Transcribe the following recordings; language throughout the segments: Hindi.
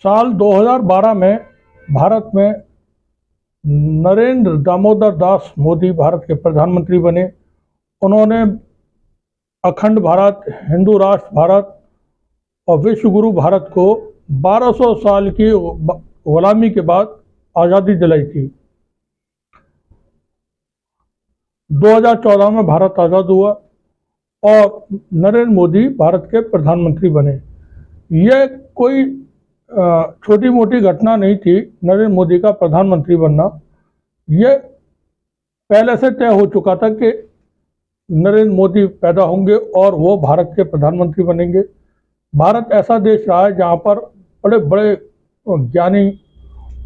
साल 2012 में भारत में नरेंद्र दामोदर दास मोदी भारत के प्रधानमंत्री बने। उन्होंने अखंड भारत, हिंदू राष्ट्र भारत और विश्व गुरु भारत को 1200 साल की गुलामी के बाद आज़ादी दिलाई थी। 2014 में भारत आज़ाद हुआ और नरेंद्र मोदी भारत के प्रधानमंत्री बने। यह कोई छोटी मोटी घटना नहीं थी नरेंद्र मोदी का प्रधानमंत्री बनना। यह पहले से तय हो चुका था कि नरेंद्र मोदी पैदा होंगे और वो भारत के प्रधानमंत्री बनेंगे। भारत ऐसा देश रहा है जहाँ पर बड़े बड़े ज्ञानी,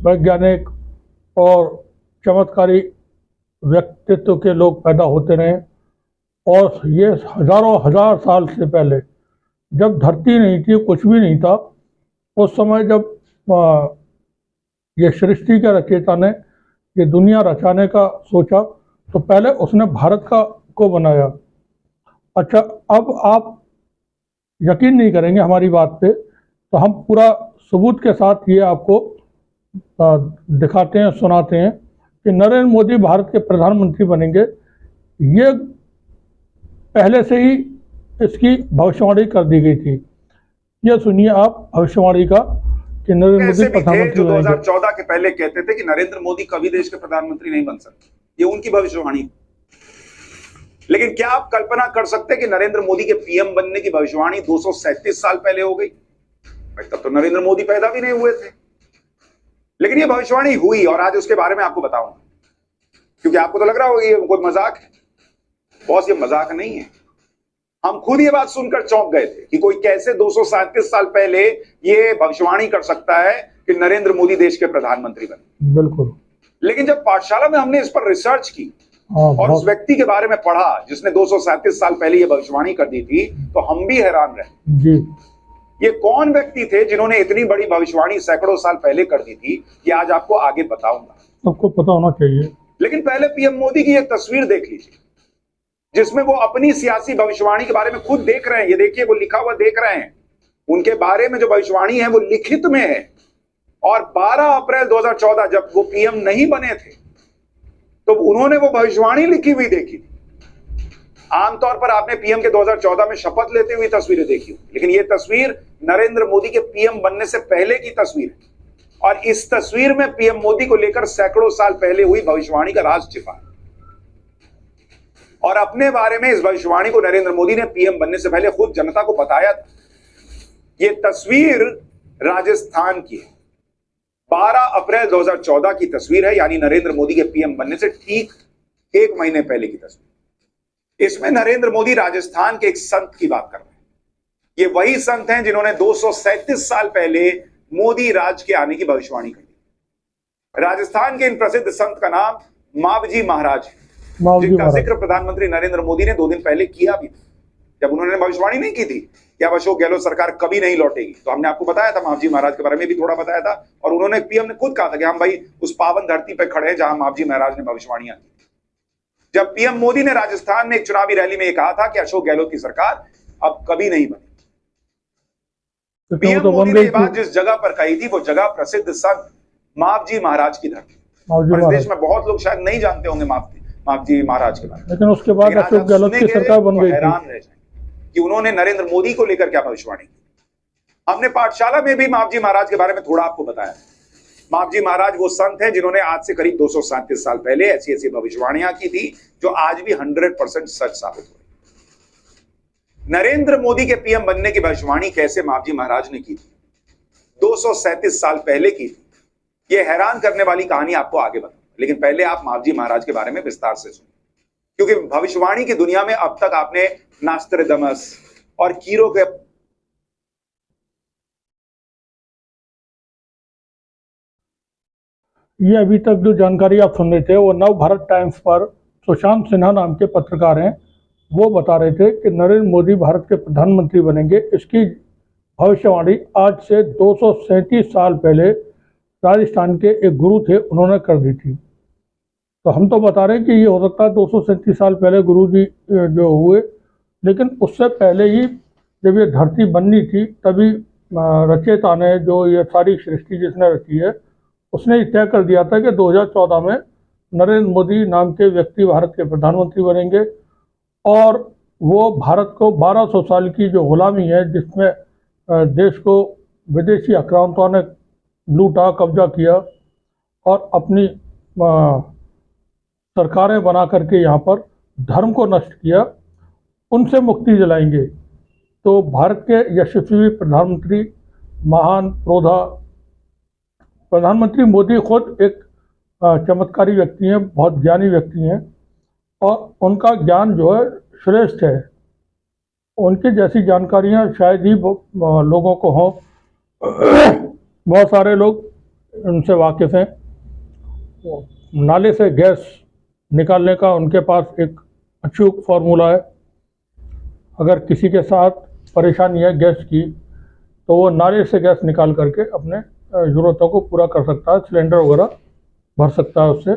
वैज्ञानिक और चमत्कारी व्यक्तित्व के लोग पैदा होते रहे। और ये हजारों हजार साल से पहले, जब धरती नहीं थी, कुछ भी नहीं था, उस समय जब ये सृष्टि के रचयिता ने ये दुनिया रचाने का सोचा तो पहले उसने भारत को बनाया। अच्छा, अब आप यकीन नहीं करेंगे हमारी बात पे, तो हम पूरा सबूत के साथ ये आपको दिखाते हैं, सुनाते हैं कि नरेंद्र मोदी भारत के प्रधानमंत्री बनेंगे। ये पहले से ही इसकी भविष्यवाणी कर दी गई थी। ये सुनिए आप भविष्यवाणी का कि नरेंद्र मोदी प्रधानमंत्री बनेंगे। 2014 के पहले कहते थे कि नरेंद्र मोदी कभी देश के प्रधानमंत्री नहीं बन सकते, ये उनकी भविष्यवाणी। लेकिन क्या आप कल्पना कर सकते हैं कि नरेंद्र मोदी के पीएम बनने की भविष्यवाणी 237 साल पहले हो गई? तब तो नरेंद्र मोदी पैदा भी नहीं हुए थे, लेकिन ये भविष्यवाणी हुई और आज उसके बारे में आपको बताऊंगा। क्योंकि आपको तो लग रहा होगा ये कोई मजाक है। बॉस, ये मजाक नहीं है। हम खुद ये बात सुनकर चौंक गए थे कि कोई कैसे 237 साल पहले ये भविष्यवाणी कर सकता है कि नरेंद्र मोदी देश के प्रधानमंत्री बने। बिल्कुल। लेकिन जब पाठशाला में हमने इस पर रिसर्च की और उस व्यक्ति के बारे में पढ़ा जिसने 237 साल पहले ये भविष्यवाणी कर दी थी, तो हम भी हैरान रहे जी। ये कौन व्यक्ति थे जिन्होंने इतनी बड़ी भविष्यवाणी सैकड़ों साल पहले कर दी थी, ये आज आपको आगे बताऊंगा। सबको पता होना चाहिए। लेकिन पहले पीएम मोदी की एक तस्वीर देख लीजिए जिसमें वो अपनी सियासी भविष्यवाणी के बारे में खुद देख रहे हैं। ये देखिए, वो लिखा हुआ देख रहे हैं। उनके बारे में जो भविष्यवाणी है वो लिखित में है। और 12 अप्रैल 2014 जब वो पीएम नहीं बने थे तो उन्होंने वो भविष्यवाणी लिखी हुई देखी थी। आमतौर पर आपने पीएम के 2014 में शपथ लेते हुए तस्वीरें देखी, लेकिन ये तस्वीर नरेंद्र मोदी के पीएम बनने से पहले की तस्वीर है। और इस तस्वीर में पीएम मोदी को लेकर सैकड़ों साल पहले हुई भविष्यवाणी का राज छिपा है। और अपने बारे में इस भविष्यवाणी को नरेंद्र मोदी ने पीएम बनने से पहले खुद जनता को बताया था। यह तस्वीर राजस्थान की है, 12 अप्रैल 2014 की तस्वीर है, यानी नरेंद्र मोदी के पीएम बनने से ठीक 1 महीने पहले की तस्वीर। इसमें नरेंद्र मोदी राजस्थान के एक संत की बात कर रहे हैं। ये वही संत हैं जिन्होंने 237 साल पहले मोदी राज के आने की भविष्यवाणी कर दी। राजस्थान के इन प्रसिद्ध संत का नाम मावजी महाराज है, जिनका जिक्र प्रधानमंत्री नरेंद्र मोदी ने 2 दिन पहले किया भी था, जब उन्होंने भविष्यवाणी नहीं की थी कि अब अशोक गहलोत सरकार कभी नहीं लौटेगी। तो हमने आपको बताया था, मावजी महाराज के बारे में भी थोड़ा बताया था। और उन्होंने, पीएम ने खुद कहा था कि हम भाई उस पावन धरती पर खड़े हैं जहां मावजी महाराज ने भविष्यवाणियां की। जब पीएम मोदी ने राजस्थान में एक चुनावी रैली में कहा था कि अशोक गहलोत की सरकार अब कभी नहीं बनी, पीएम मोदी ने बात जिस जगह पर कही थी वो जगह प्रसिद्ध संत मावजी महाराज की धरती। और इस देश में बहुत लोग शायद नहीं जानते होंगे मावजी महाराज के बारे में, लेकिन उसके बाद अशोक गहलोत की सरकार बन गई। हैरान रह जाएंगे कि उन्होंने नरेंद्र मोदी को लेकर क्या भविष्यवाणी की। हमने पाठशाला में भी मावजी महाराज के बारे में थोड़ा आपको बताया। मावजी महाराज वो संत हैं जिन्होंने आज से करीब 237 साल पहले ऐसी ऐसी भविष्यवाणियां की थी जो आज भी 100% सच साबित हो रही। नरेंद्र मोदी के पीएम बनने की भविष्यवाणी कैसे मावजी महाराज ने की थी, 237 साल पहले की थी, ये हैरान करने वाली कहानी आपको आगे बताऊंगा। लेकिन पहले आप मावजी महाराज के बारे में विस्तार से सुनिए, क्योंकि भविष्यवाणी की दुनिया में अब तक आपने नास्ट्रेडमस और कीरो के ये अभी तक जो जानकारी आप सुन रहे थे वो नव भारत टाइम्स पर सुशांत सिन्हा नाम के पत्रकार हैं, वो बता रहे थे कि नरेंद्र मोदी भारत के प्रधानमंत्री बनेंगे। इसकी भविष्यवाणी आज से 237 साल पहले राजस्थान के एक गुरु थे, उन्होंने कर दी थी। तो हम तो बता रहे हैं कि ये हो सकता है 237 साल पहले गुरु जी जो हुए, लेकिन उससे पहले ही जब ये धरती बननी थी तभी रचयिता ने, जो ये सारी सृष्टि जिसने रची है, उसने तय कर दिया था कि 2014 में नरेंद्र मोदी नाम के व्यक्ति भारत के प्रधानमंत्री बनेंगे और वो भारत को 1200 साल की जो गुलामी है, जिसमें देश को विदेशी आक्रांताओं ने लूटा, कब्जा किया और अपनी सरकारें बना करके यहाँ पर धर्म को नष्ट किया, उनसे मुक्ति दिलाएंगे। तो भारत के यशस्वी प्रधानमंत्री, महान प्रोधा प्रधानमंत्री मोदी खुद एक चमत्कारी व्यक्ति हैं, बहुत ज्ञानी व्यक्ति हैं और उनका ज्ञान जो है श्रेष्ठ है। उनकी जैसी जानकारियां शायद ही लोगों को हों। बहुत सारे लोग उनसे वाकिफ़ हैं। नाले से गैस निकालने का उनके पास एक अचूक फार्मूला है। अगर किसी के साथ परेशानी है गैस की, तो वो नाले से गैस निकाल करके अपने ज़रूरतों को पूरा कर सकता है, सिलेंडर वगैरह भर सकता है उससे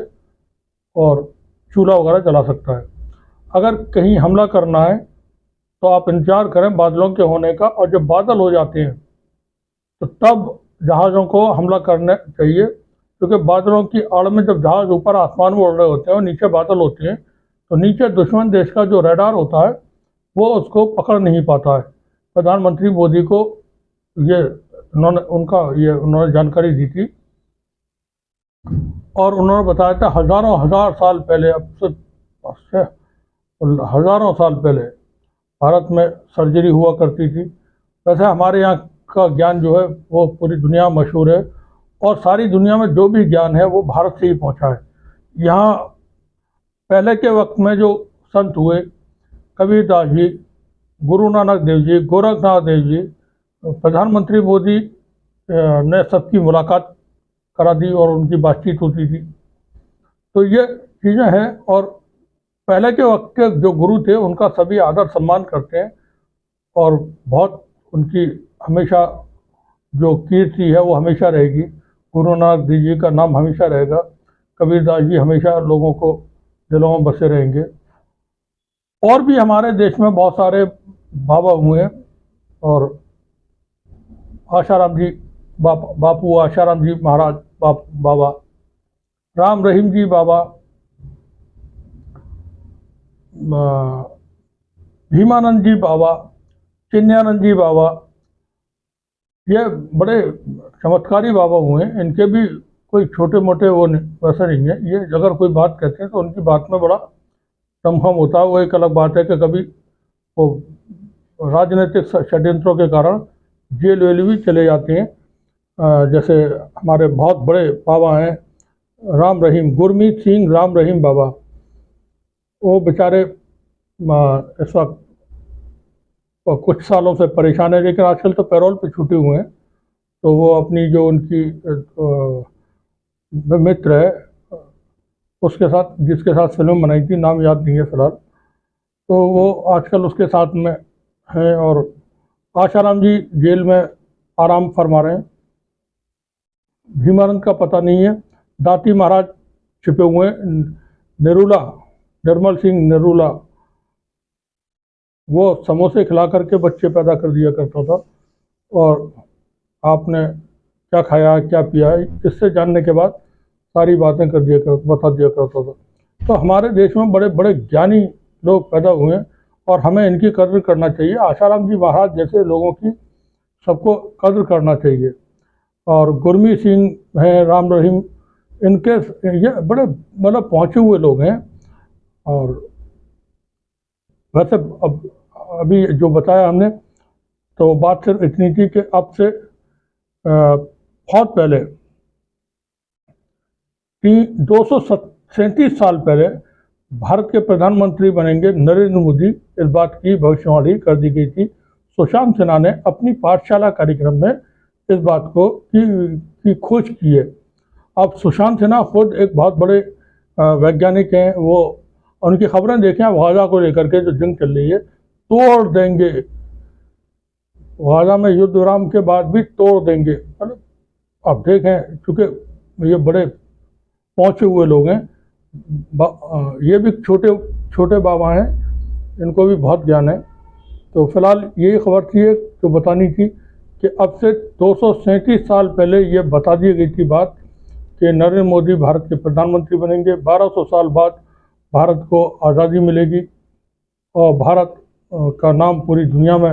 और चूल्हा वगैरह जला सकता है। अगर कहीं हमला करना है तो आप इंतज़ार करें बादलों के होने का, और जब बादल हो जाते हैं तो तब जहाज़ों को हमला करना चाहिए, क्योंकि बादलों की आड़ में जब जहाज़ ऊपर आसमान में उड़ रहे होते हैं और नीचे बादल होते हैं, तो नीचे दुश्मन देश का जो रडार होता है वो उसको पकड़ नहीं पाता है। प्रधानमंत्री मोदी को ये उन्होंने जानकारी दी थी और उन्होंने बताया था हजार साल पहले, अब से हज़ारों साल पहले भारत में सर्जरी हुआ करती थी। वैसे हमारे यहाँ का ज्ञान जो है वो पूरी दुनिया में मशहूर है और सारी दुनिया में जो भी ज्ञान है वो भारत से ही पहुँचा है। यहाँ पहले के वक्त में जो संत हुए, कबीरदास जी, गुरु नानक देव जी, गोरखनाथ देव जी, प्रधानमंत्री मोदी ने सबकी मुलाकात करा दी और उनकी बातचीत होती थी। तो ये चीज़ें हैं और पहले के वक्त के जो गुरु थे उनका सभी आदर सम्मान करते हैं और बहुत उनकी हमेशा जो कीर्ति है वो हमेशा रहेगी। गुरु नानक देव जी का नाम हमेशा रहेगा, कबीरदास जी हमेशा लोगों को दिलों में बसे रहेंगे। और भी हमारे देश में बहुत सारे बाबा हुए हैं और आशाराम जी बापू आशाराम जी महाराज बाबा, राम रहीम जी बाबा, भीमानंद जी बाबा, चिन्मयानंद जी बाबा, ये बड़े चमत्कारी बाबा हुए हैं। इनके भी कोई छोटे मोटे वो वैसे नहीं है। ये अगर कोई बात कहते हैं तो उनकी बात में बड़ा दमखम होता है। वो एक अलग बात है कि कभी वो राजनीतिक षड्यंत्रों के कारण जेल वेल भी चले जाते हैं। जैसे हमारे बहुत बड़े बाबा हैं राम रहीम, गुरमीत सिंह राम रहीम बाबा, वो बेचारे इस वक्त कुछ सालों से परेशान है, लेकिन आजकल तो पैरोल पे छूटे हुए हैं। तो वो अपनी जो उनकी मित्र है उसके साथ, जिसके साथ फिल्म बनाई थी, नाम याद नहीं है फिलहाल, तो वो आजकल उसके साथ में हैं। और आशाराम जी जेल में आराम फरमा रहे हैं। भीमानंद का पता नहीं है। दाती महाराज छिपे हुए हैं। नेरुला, निर्मल सिंह नेरुला, वो समोसे खिला करके बच्चे पैदा कर दिया करता था और आपने क्या खाया क्या पिया, इससे जानने के बाद सारी बातें बता दिया करता था। तो हमारे देश में बड़े बड़े ज्ञानी लोग पैदा हुए हैं और हमें इनकी कद्र करना चाहिए। आशाराम जी महाराज जैसे लोगों की सबको कद्र करना चाहिए। और गुरमीत सिंह हैं, राम रहीम, इनके ये बड़े मतलब पहुँचे हुए लोग हैं। और वैसे अभी जो बताया हमने, तो बात सिर्फ इतनी थी कि अब से बहुत पहले 237 साल पहले भारत के प्रधानमंत्री बनेंगे नरेंद्र मोदी, इस बात की भविष्यवाणी कर दी गई थी। सुशांत सिन्हा ने अपनी पाठशाला कार्यक्रम में इस बात को की खोज की है। अब सुशांत सिन्हा खुद एक बहुत बड़े वैज्ञानिक हैं। वो उनकी खबरें देखें, वाजा को लेकर के जो जंग चल रही है, तोड़ देंगे, वाजा में युद्ध विराम के बाद भी तोड़ देंगे। मतलब आप देखें, चूँकि ये बड़े पहुँचे हुए लोग हैं, ये भी छोटे बाबा हैं, इनको भी बहुत ज्ञान है। तो फिलहाल यही खबर थी जो बतानी थी कि अब से 237 साल पहले ये बता दी गई थी बात कि नरेंद्र मोदी भारत के प्रधानमंत्री बनेंगे, 1200 साल बाद भारत को आज़ादी मिलेगी और भारत का नाम पूरी दुनिया में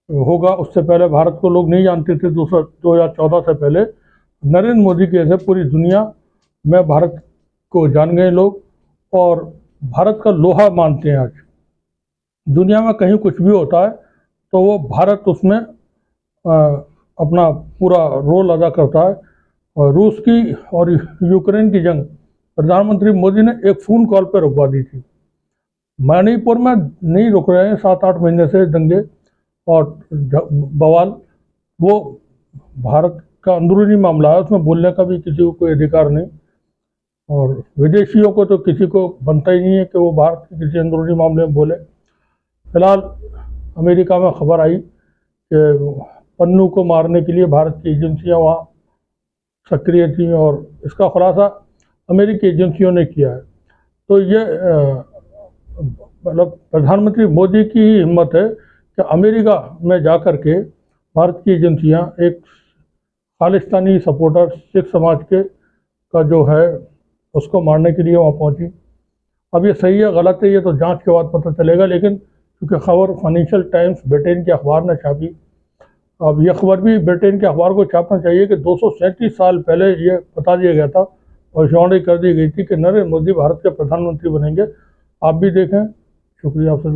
होगा। उससे पहले भारत को लोग नहीं जानते थे। 2014 से पहले नरेंद्र मोदी के ऐसे पूरी दुनिया में भारत को जान गए लोग और भारत का लोहा मानते हैं। आज दुनिया में कहीं कुछ भी होता है तो वो भारत उसमें अपना पूरा रोल अदा करता है। और रूस की और यूक्रेन की जंग प्रधानमंत्री मोदी ने एक फ़ोन कॉल पर रुकवा दी थी। मणिपुर में नहीं रुक रहे हैं 7-8 महीने से दंगे और बवाल, वो भारत का अंदरूनी मामला है, उसमें बोलने का भी किसी को कोई अधिकार नहीं और विदेशियों को तो किसी को बनता ही नहीं है कि वो भारत के किसी अंदरूनी मामले में बोले। फिलहाल अमेरिका में खबर आई कि पन्नू को मारने के लिए भारत की एजेंसियां वहाँ सक्रिय थी और इसका खुलासा अमेरिकी एजेंसियों ने किया है। तो ये मतलब प्रधानमंत्री मोदी की ही हिम्मत है कि अमेरिका में जाकर के भारत की एजेंसियां एक खालिस्तानी सपोर्टर सिख समाज के का जो है उसको मारने के लिए वहाँ पहुँची। अब ये सही है गलत है ये तो जांच के बाद पता चलेगा, लेकिन क्योंकि खबर फाइनेंशियल टाइम्स ब्रिटेन के अखबार ने छापी, अब यह खबर भी ब्रिटेन के अखबार को छापना चाहिए कि 237 साल पहले ये बता दिया गया था, भविष्यवाणी कर दी गई थी कि नरेंद्र मोदी भारत के प्रधानमंत्री बनेंगे। आप भी देखें। शुक्रिया आप सभी।